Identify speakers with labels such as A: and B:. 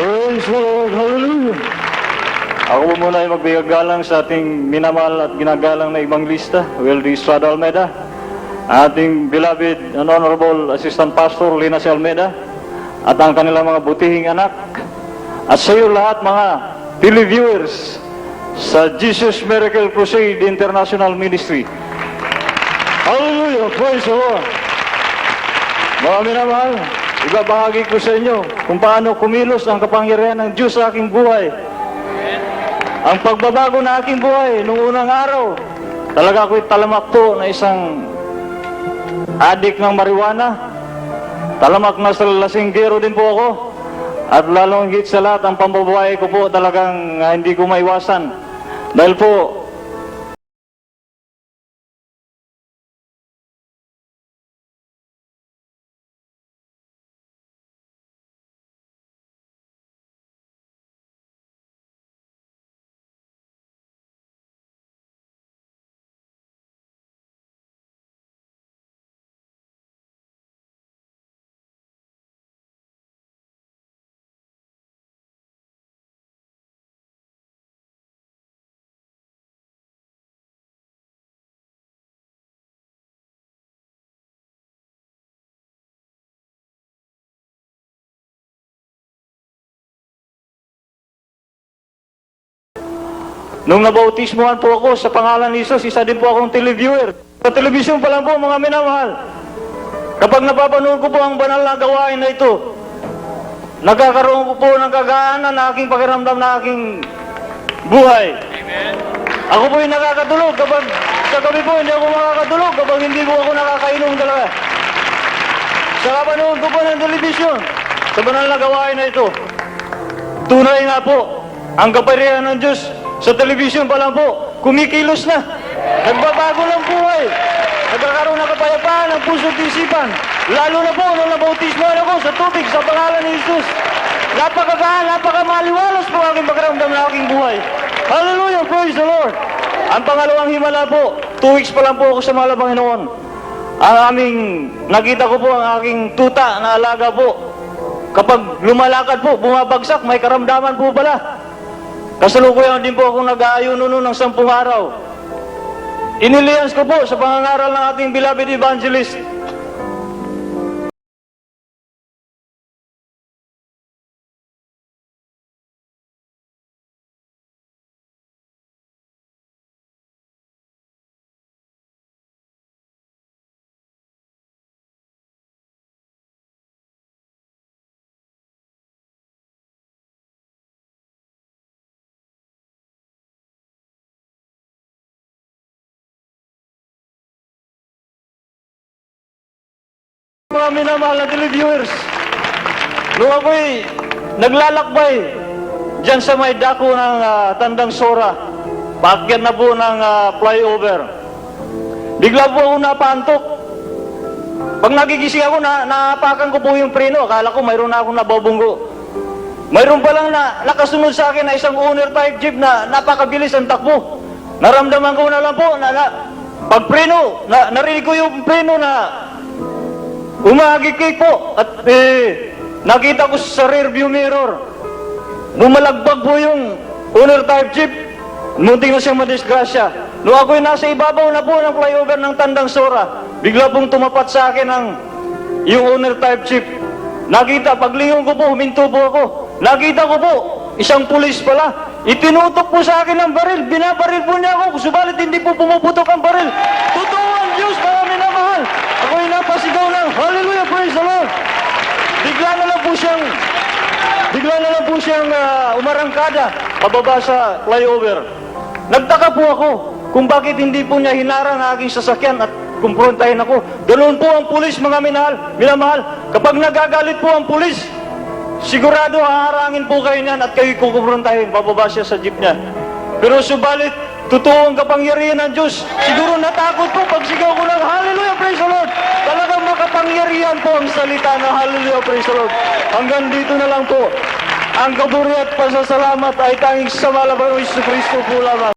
A: Praise the Lord. Hallelujah. Ako po muna ay magbigagalang sa ating minamahal at ginagalang na evangelista, Weldy Estrada Almeida, ating beloved and honorable Assistant Pastor Lina C. Almeida, at ang kanilang mga butihing anak, at sa iyo lahat mga televiewers sa Jesus Miracle Crusade International Ministry. Hallelujah! Praise the Lord! Mga minamahal, ibabahagi ko sa inyo kung paano kumilos ang kapangyarihan ng Diyos sa aking buhay. Ang pagbabago na aking buhay noong unang araw, talaga ako'y talamak po na isang adik ng marijuana. Talamak na sa lasinggero din po ako. At lalong higit sa lahat, ang pambabae ko po talagang hindi ko maiwasan. Dahil po, nung nabautismuhan po ako sa pangalan ni Jesus, isa din po akong televiewer. Sa telebisyon pa lang po, mga minamahal. Kapag napapanood ko po ang banal na gawain na ito, nagkakaroon ko po ng kagaanan na aking pakiramdam na aking buhay. Amen. Ako po yung nakakatulog kapag sa gabi po hindi ako makakatulog kapag hindi po ako nakakainom talaga. Sa kapanood ko po ng telebisyon, sa banal na gawain na ito, tunay nga po, ang kapangyarihan ng Diyos sa telebisyon pa lang po, kumikilos na. Nagbabago ng buhay. Nagkakaroon ng kapayapaan ng puso at isipan. Lalo na po nung nabautismuhan ako sa tubig sa pangalan ni Jesus. Napakagaan, napakamaliwalas po aking pakiramdam na aking buhay. Hallelujah, praise the Lord. Ang pangalawang himala po, 2 weeks pa lang po ako sa mahal na Panginoon. Ang aming, nakita ko po ang aking tuta na alaga po. Kapag lumalakad po, bumabagsak, may karamdaman po pala. Kasalukuyan din po akong nag-aayuno noon ng 10 araw. Inilians ko po sa pangangaral ng ating beloved evangelist. Mga minamahal na televiewers, nung ako'y naglalakbay dyan sa may dako ng Tandang Sora, paakyat na po ng flyover, bigla po ako napantok. Pag nagigising ako, naapakan ko po yung preno, akala ko mayroon na akong nababunggo. Mayroon pa lang na nakasunod sa akin na isang owner type jeep na napakabilis ang takbo. Naramdaman ko na lang po na pag preno, narinig ko yung preno na umagikik po at nakita ko sa rear view mirror, bumalagbag po yung owner type jeep, munting na siyang madisgrasya. Noong ako'y nasa ibabaw na po ng flyover ng Tandang Sora, bigla pong tumapat sa akin yung owner type jeep. Nakita, paglingon ko po, huminto po ako. Nakita ko po, isang pulis pala. Itinutok po sa akin ng baril, binabaril po niya ako, subalit hindi po pumuputok ang baril. Totoo ang Diyos, mga minamahal. Ako'y napasigaw ng hallelujah, praise the Lord. Bigla na lang po siyang umarangkada pababa sa flyover. Nagtaka po ako kung bakit hindi po niya hinarang ang aking sasakyan at kumprontahin ako. Ganoon po ang pulis, mga minamahal. Kapag nagagalit po ang pulis, sigurado haharangin po kayo niyan at kayo kukumprontahin. Pababa siya sa jeep niya. Pero subalit, totoo ang kapangyarihan ng Diyos. Siguro natakot po pag sigaw ko ng hallelujah, praise the Lord. Talagang makapangyarihan po ang salita na hallelujah, praise the Lord. Hanggang dito na lang po. Ang kaburi at pasasalamat ay tanging sa mahal na Panginoong Jesucristo po lamang.